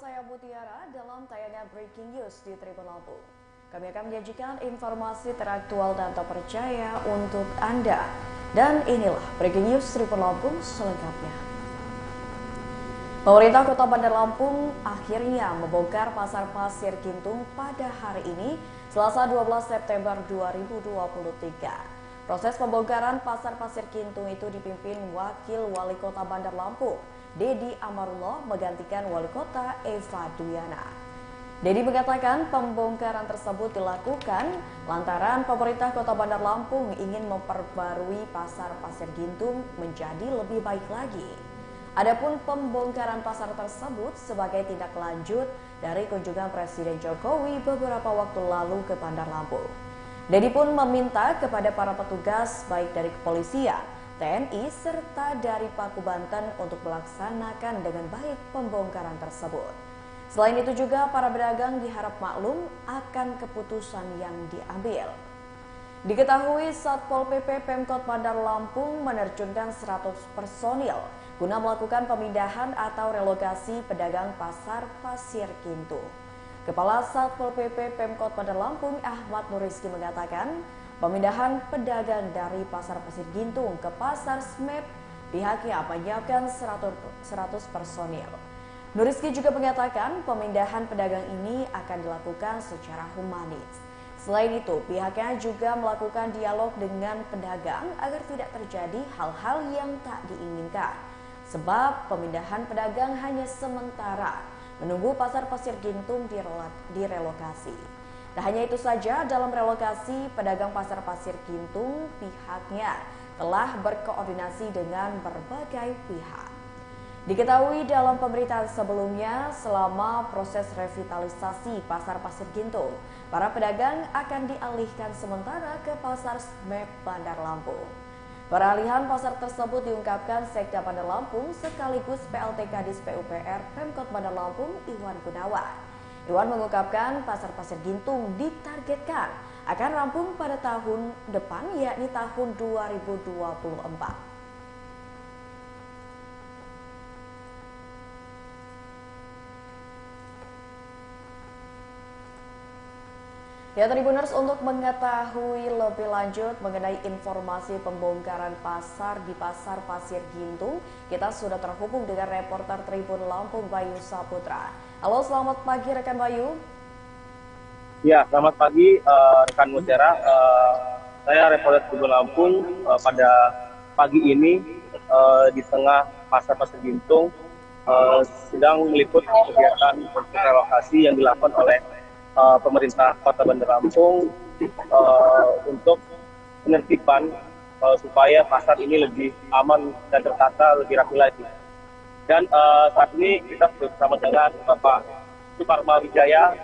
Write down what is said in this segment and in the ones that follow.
saya Mutiara dalam tayangan Breaking News di Tribun Lampung. Kami akan menyajikan informasi teraktual dan terpercaya untuk Anda. Dan inilah Breaking News Tribun Lampung selengkapnya. Pemerintah Kota Bandar Lampung akhirnya membongkar Pasar Pasir Gintung pada hari ini, Selasa 12 September 2023. Proses pembongkaran Pasar Pasir Gintung itu dipimpin Wakil Wali Kota Bandar Lampung, Dedi Amarullah, menggantikan Wali Kota Eva Duyana. Dedi mengatakan pembongkaran tersebut dilakukan lantaran pemerintah Kota Bandar Lampung ingin memperbarui Pasar Pasir Gintung menjadi lebih baik lagi. Adapun pembongkaran pasar tersebut sebagai tindak lanjut dari kunjungan Presiden Jokowi beberapa waktu lalu ke Bandar Lampung. Dedi pun meminta kepada para petugas baik dari kepolisian, TNI, serta dari Paku Banten untuk melaksanakan dengan baik pembongkaran tersebut. Selain itu juga para pedagang diharap maklum akan keputusan yang diambil. Diketahui Satpol PP Pemkot Bandar Lampung menerjunkan 100 personil guna melakukan pemindahan atau relokasi pedagang Pasar Pasir Gintung. Kepala Satpol PP Pemkot Bandar Lampung Ahmad Nuriski mengatakan pemindahan pedagang dari Pasar Pasir Gintung ke Pasar Smep pihaknya menyiapkan 100 personil. Nuriski juga mengatakan pemindahan pedagang ini akan dilakukan secara humanis. Selain itu, pihaknya juga melakukan dialog dengan pedagang agar tidak terjadi hal-hal yang tak diinginkan. Sebab pemindahan pedagang hanya sementara, menunggu Pasar Pasir Gintung direlokasi. Tak hanya itu saja, dalam relokasi pedagang Pasar Pasir Gintung, pihaknya telah berkoordinasi dengan berbagai pihak. Diketahui dalam pemberitaan sebelumnya, selama proses revitalisasi Pasar Pasir Gintung, para pedagang akan dialihkan sementara ke Pasar Smep Bandar Lampung. Peralihan pasar tersebut diungkapkan Sekda Bandar Lampung sekaligus PLT Kadis PUPR Pemkot Bandar Lampung Iwan Gunawan. Iwan mengungkapkan Pasar Pasir Gintung ditargetkan akan rampung pada tahun depan, yakni tahun 2024. Ya, Tribuners, untuk mengetahui lebih lanjut mengenai informasi pembongkaran pasar di Pasar Pasir Gintung, kita sudah terhubung dengan reporter Tribun Lampung Bayu Saputra. Halo, selamat pagi rekan Bayu. Ya, selamat pagi rekan Mutiara. Saya reporter Tribun Lampung pada pagi ini di tengah Pasar Pasir Gintung sedang meliput kegiatan untuk relokasi yang dilakukan oleh pemerintah Kota Bandar Lampung untuk penertiban supaya pasar ini lebih aman dan tertata, lebih rapi lagi. Dan saat ini kita bersama dengan Bapak Suparma Wijaya,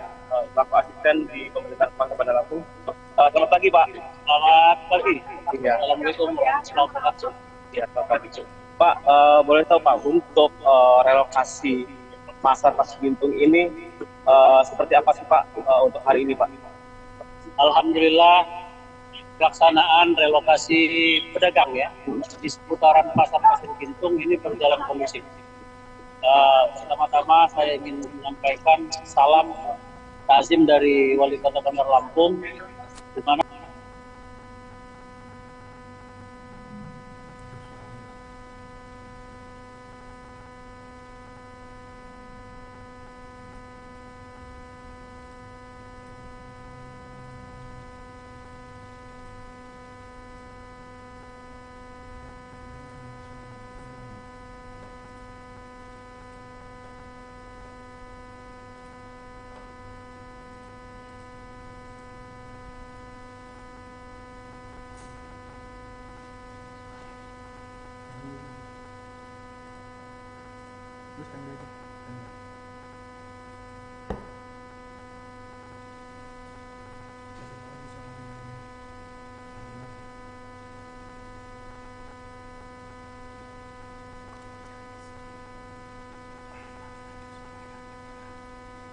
selaku asisten di pemerintah Kota Bandar Lampung. Selamat pagi, Pak. Selamat pagi. Ya. Assalamualaikum warahmatullahi wabarakatuh. Ya, selamat pagi. Pak, boleh tahu Pak, untuk relokasi Pasar Pasir Gintung ini seperti apa sih Pak untuk hari ini Pak? Alhamdulillah pelaksanaan relokasi pedagang ya di seputaran Pasar Pasir Gintung ini berjalan kondusif. Pertama-tama saya ingin menyampaikan salam takzim dari Wali Kota Bandar Lampung, di mana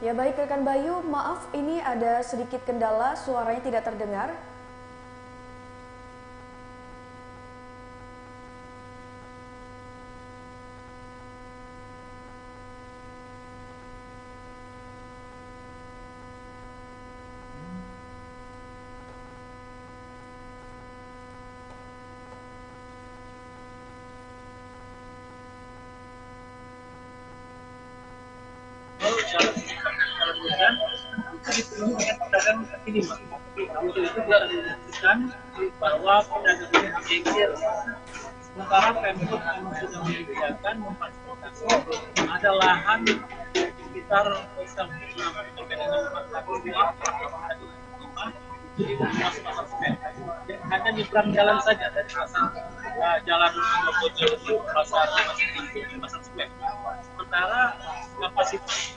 Ya, baik rekan Bayu, maaf ini ada sedikit kendala, suaranya tidak terdengar. jalan hujan itu dipenuhi dengan pedagang kaki lima. Untuk itu tidak dilakukan bahwa pedagang ini berpikir sementara Pemkot memang sudah menyediakan memfasilitasi ada lahan sekitar 1,6 sampai dengan 4 kaki hanya nyebrang jalan saja dari pasar jalan Bojo ke pasar Semen. Sementara kapasitas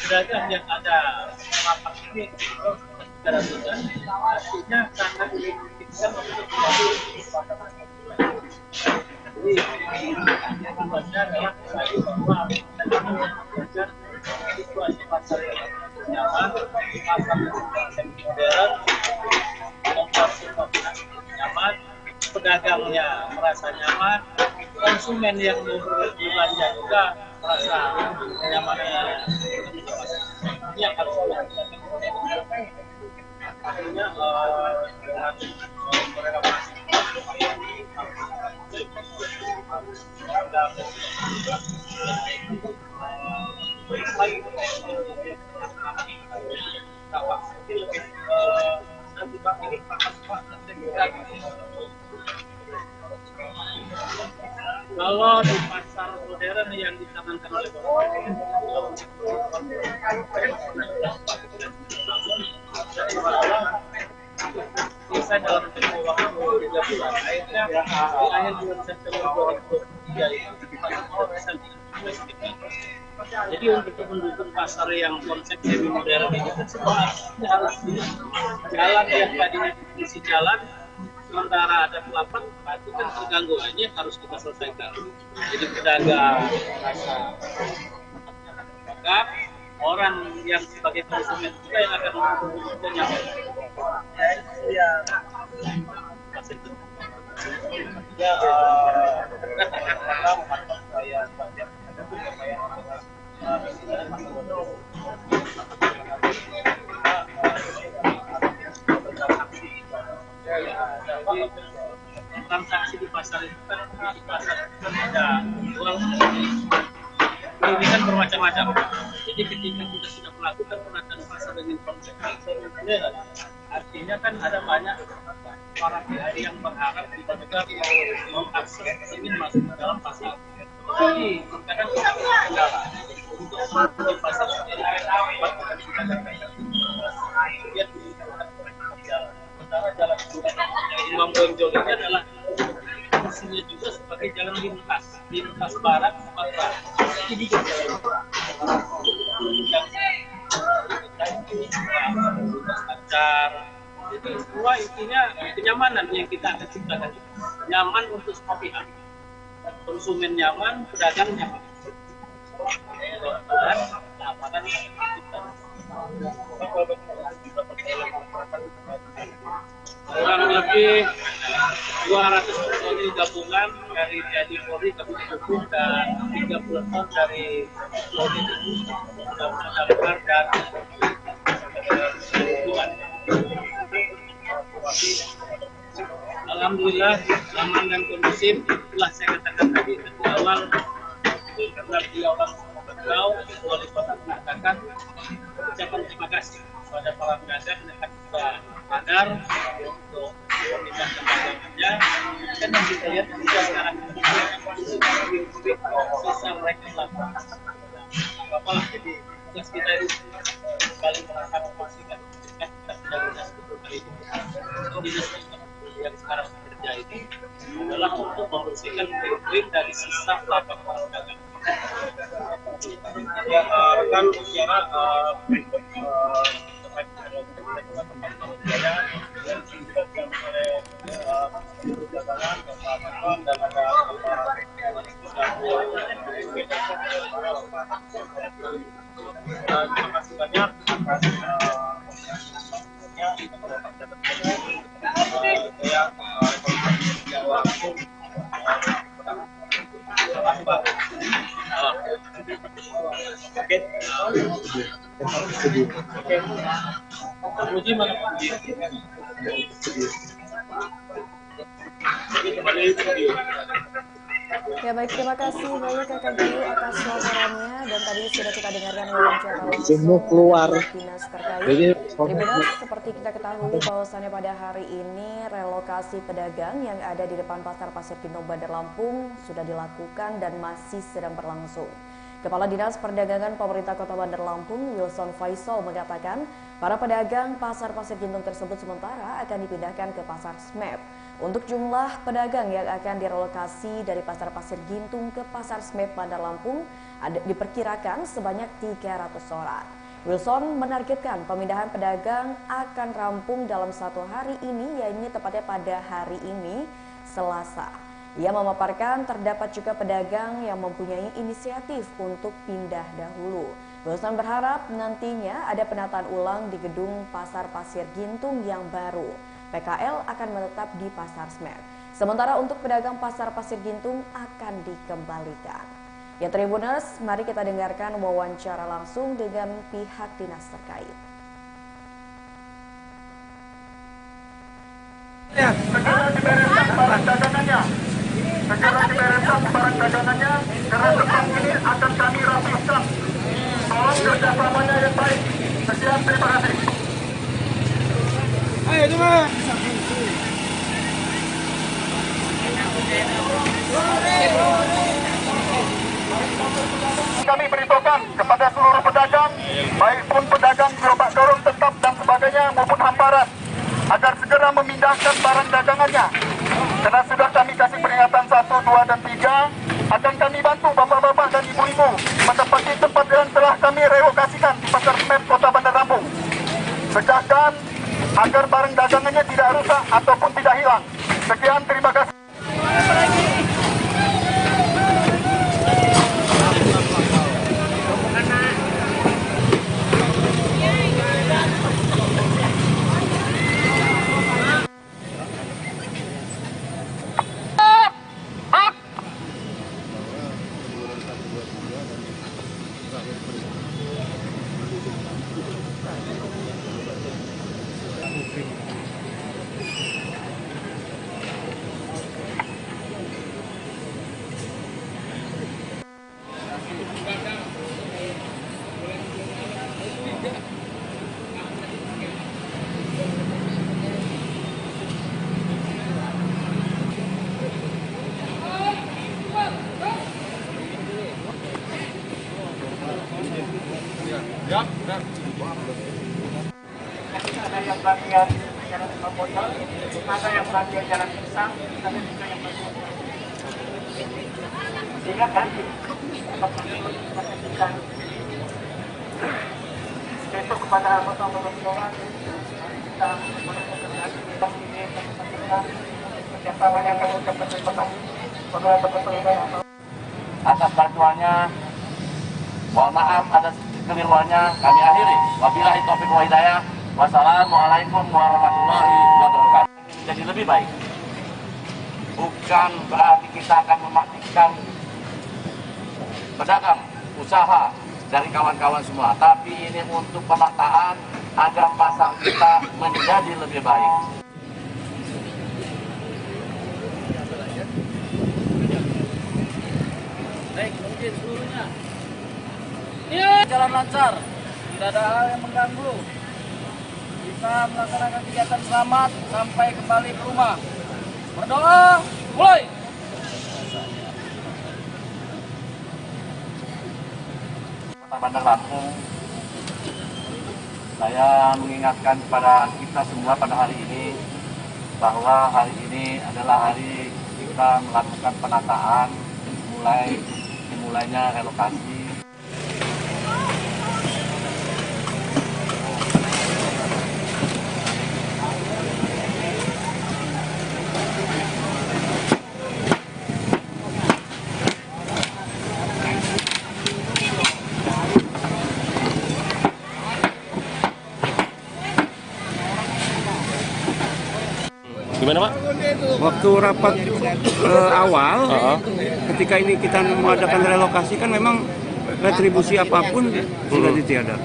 pedagang yang ada lapak ini 300-an, artinya sangat dimungkinkan untuk jadi tujuannya adalah bahwa kita situasi pasar yang nyaman, pasar yang modern, nyaman, pedagangnya merasa nyaman, konsumen yang berbelanja juga merasa nyaman. Ini yang harus dilakukan. Artinya dengan mereka kalau di pasar modern yang dicanangkan oleh bisa dalam tempoh waktu 3 bulan, akhirnya di akhir bulan September 2023 itu jadi untuk mendukung pasar yang konsep semi modern ini semua harus di jalan yang tadinya fungsi jalan sementara ada pelapak itu kan terganggu aja harus kita selesaikan. Jadi pedagang rasa orang yang sebagai konsumen juga yang akan punya transaksi di pasar itu kan di pasar ada jual ini kan bermacam-macam. Jadi ketika kita sudah melakukan penataan pasar dengan konsep modern, artinya kan ada banyak para pihak yang berharap kita juga mau akses ingin masuk ke dalam pasar. Jadi kadang kita kendala untuk masuk ke pasar sendiri. Sementara jalan Imam Bonjol ini adalah fungsinya juga sebagai jalan lintas barat Sumatera. Jadi lancar. Jadi semua intinya kenyamanan yang kita akan ciptakan. Nyaman untuk semua pihak. Konsumen nyaman, pedagang nyaman. Dan keamanan kita. Kurang lebih 200 personil gabungan dari TNI Polri, Kabupaten Bogor dan 30 ton dari Polri Damkar dan Tuhan. Alhamdulillah aman dan kondusif. Itulah saya katakan tadi di awal karena beliau langsung beritahu wali kota mengatakan ucapan terima kasih kepada para pedagang yang juga sadar untuk memindahkan dagangannya. Dan yang kita lihat juga sekarang bisa mereka lakukan apalah. Jadi tugas kita itu paling merasa memastikan kita sudah dinas betul kali ini. Dinas yang sekarang bekerja ini adalah untuk membersihkan puing-puing dari sisa lapak pedagang. Ya, rekan secara terima kasih banyak atas Uji mana? Jadi kembali studio. Ya baik, terima kasih banyak Kakak Bayu atas laporannya, dan tadi sudah kita dengarkan wawancara langsung dari dinas terkait. Tribuners, seperti kita ketahui bahwasannya pada hari ini relokasi pedagang yang ada di depan Pasar Pasir Kintung Bandar Lampung sudah dilakukan dan masih sedang berlangsung. Kepala Dinas Perdagangan Pemerintah Kota Bandar Lampung, Wilson Faisal, mengatakan para pedagang Pasar Pasir Kintung tersebut sementara akan dipindahkan ke Pasar Smep. Untuk jumlah pedagang yang akan direlokasi dari Pasar Pasir Gintung ke Pasar Smep Bandar Lampung diperkirakan sebanyak 300 orang. Wilson menargetkan pemindahan pedagang akan rampung dalam 1 hari ini, yaitu tepatnya pada hari ini, Selasa. Ia memaparkan terdapat juga pedagang yang mempunyai inisiatif untuk pindah dahulu. Wilson berharap nantinya ada penataan ulang di gedung Pasar Pasir Gintung yang baru. PKL akan menetap di Pasar Smep. Sementara untuk pedagang Pasar Pasir Gintung akan dikembalikan. Ya Tribuners, mari kita dengarkan wawancara langsung dengan pihak dinas terkait. Segera dibereskan barang dagangannya. Segera dibereskan barang dagangannya, karena tempat ini akan kami rapihkan. Tolong kerjasamanya yang baik. Sekian, terima kasih. Ayo teman. Kami beritahukan kepada seluruh pedagang, baik pun pedagang gerobak dorong tetap dan sebagainya maupun hamparan, agar segera memindahkan barang dagangannya. Karena sudah kami kasih peringatan 1, 2, dan 3, akan kami bantu bapak-bapak dan ibu-ibu menempati tempat yang telah kami relokasikan di Pasar Smep Kota Bandar Lampung. Segerakan agar barang dagangannya tidak rusak ataupun tidak hilang. Sekian, terima kasih. Ada yang bagian jalan Mampotol, ada yang bagian jalan Pisang, ada juga yang bagian sehingga kan besok kepada anggota-anggota kita mengucapkan ini kerjasama yang kami ucapkan terima kasih kepada atas bantuannya. Mohon maaf atas kekeliruannya, kami akhiri. Wabillahi taufiq wa hidayah. Wassalamualaikum warahmatullahi wabarakatuh. Jadi lebih baik. Bukan berarti kita akan mematikan pedagang, usaha dari kawan-kawan semua. Tapi ini untuk penataan agar pasar kita menjadi lebih baik. Baik, mungkin seluruhnya. Jalan lancar, tidak ada hal yang mengganggu. Bisa melaksanakan kegiatan selamat sampai kembali ke rumah. Berdoa, mulai. Kota Bandar Lampung, saya mengingatkan kepada kita semua pada hari ini bahwa hari ini adalah hari kita melakukan penataan dimulainya relokasi. Gimana Pak? Waktu rapat awal, ketika ini kita mengadakan relokasi kan memang retribusi apapun sudah ditiadakan.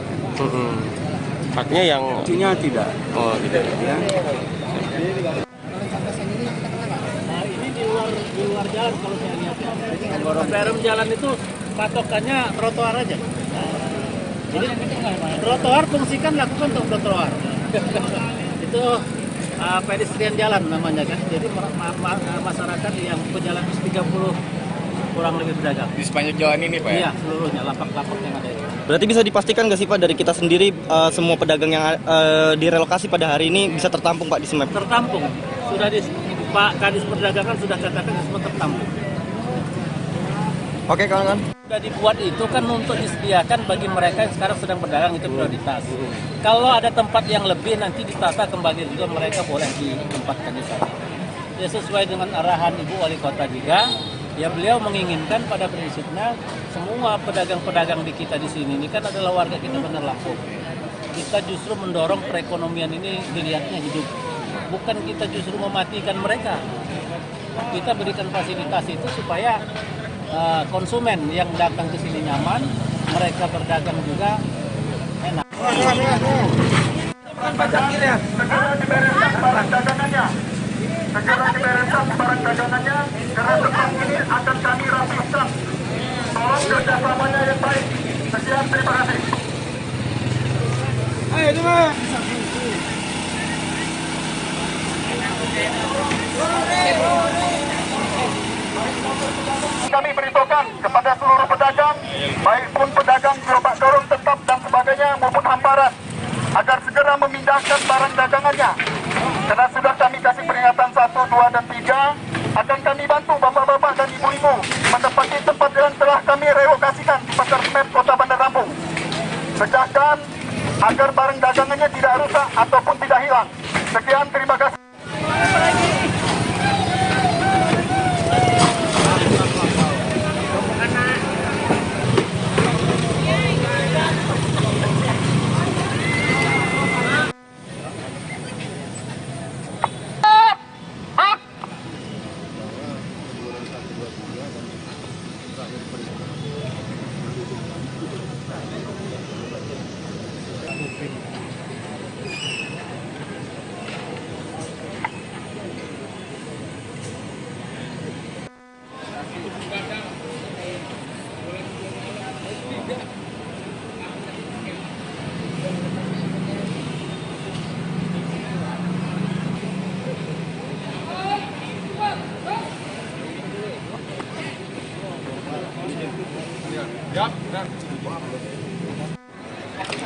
Haknya yang... Haknya tidak. Oh tidak ya. Ini di luar jalan kalau saya lihat. Perum jalan itu patokannya trotoar aja. Jadi trotoar fungsikan lakukan untuk trotoar. Itu pedestrian jalan namanya kan. Jadi masyarakat yang pejalan 30 kurang lebih pedagang. Di sepanjang jalan ini Pak? Iya, seluruhnya lapak-lapak yang ada itu. Berarti bisa dipastikan nggak sih Pak dari kita sendiri semua pedagang yang direlokasi pada hari ini bisa tertampung Pak di SMAP? Tertampung. Sudah Pak Kadis Perdagangan sudah katakan semua tertampung. Oke kawan-kawan. Sudah dibuat itu kan untuk disediakan bagi mereka yang sekarang sedang berdagang, itu prioritas. Kalau ada tempat yang lebih nanti ditata kembali juga, mereka boleh ditempatkan di sana. Ya sesuai dengan arahan Ibu Wali Kota juga, ya beliau menginginkan pada prinsipnya semua pedagang-pedagang di kita di sini ini kan adalah warga kita Bandar Lampung. Kita justru mendorong perekonomian ini dilihatnya hidup. Bukan kita justru mematikan mereka. Kita berikan fasilitas itu supaya konsumen yang datang ke sini nyaman, mereka berdagang juga enak. Segera dibereskan barang dagangannya. Segera dibereskan barang dagangannya, karena tempat ini akan kami rapihkan. Tolong kerjasamanya yang baik. Sekian, terima kasih. Kami beritahukan kepada seluruh pedagang, baik pun pedagang gerobak dorong tetap dan sebagainya maupun hamparan, agar segera memindahkan barang dagangannya. Karena sudah kami kasih peringatan 1, 2, dan 3, akan kami bantu bapak-bapak dan ibu-ibu menempati tempat yang telah kami relokasikan di Pasar SMAP Kota Bandar Lampung. Cegahkan agar barang dagangannya tidak rusak ataupun tidak hilang. Sekian, terima kasih.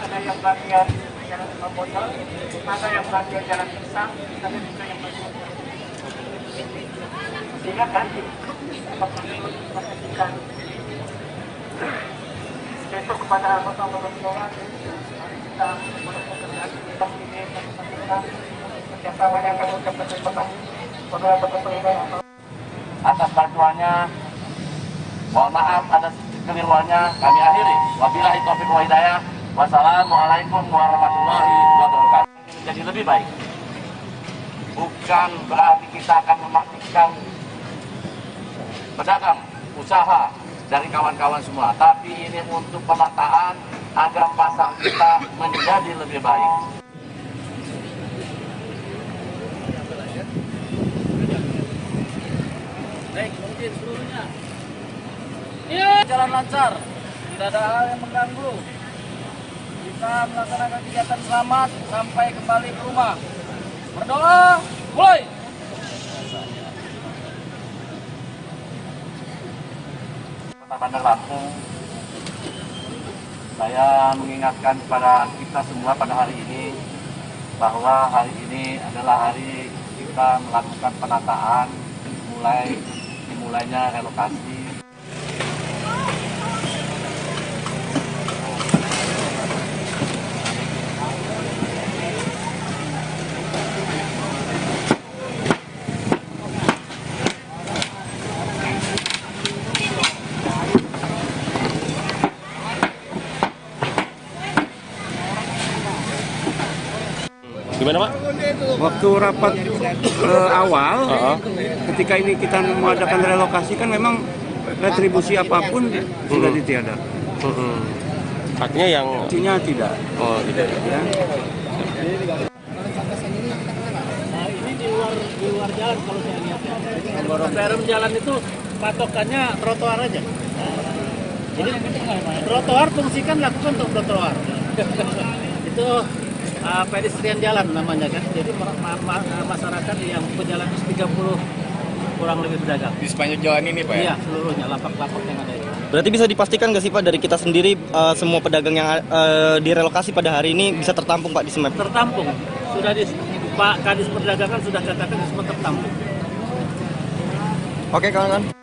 Ada yang bagian jalan Kamboja, ada yang bagian jalan Pisang, ada juga yang bagian jalan sehingga kan memastikan besok kepada kota-kota kita melakukan ini kerjasama yang kami ucapkan terima kasih saudara-saudara atas bantuannya. Mohon maaf atas kekeliruannya, kami akhiri. Wabillahi taufiq wal hidayah. Wassalamualaikum warahmatullahi wabarakatuh. Menjadi lebih baik. Bukan berarti kita akan memastikan pedagang, usaha dari kawan-kawan semua, tapi ini untuk penataan agar pasar kita menjadi lebih baik. Baik, mungkin seluruhnya. Jalan lancar, tidak ada hal yang mengganggu. Kita melaksanakan kegiatan selamat sampai kembali ke rumah. Berdoa, mulai. Kota Bandar Lampung, saya mengingatkan kepada kita semua pada hari ini bahwa hari ini adalah hari kita melakukan penataan dimulainya relokasi. Gimana Pak? Waktu rapat awal, ketika ini kita mengadakan relokasi kan memang retribusi apapun sudah ditiadakan. Artinya yang Artinya tidak. oh tidak. Ya. Nah, ini di luar jalan kalau saya lihat ya. Perum jalan itu patokannya trotoar aja. Jadi trotoar fungsikan lakukan untuk trotoar. Itu pedestrian jalan namanya kan. Jadi masyarakat yang berjalan 30 kurang lebih pedagang. Di sepanjang jalan ini Pak ya? Iya, seluruhnya lapak-lapak yang ada itu. Berarti bisa dipastikan nggak sih Pak dari kita sendiri semua pedagang yang direlokasi pada hari ini bisa tertampung Pak di Semep? Tertampung. Sudah Pak Kadis Perdagangan sudah katakan semua tertampung. Oke kawan-kawan.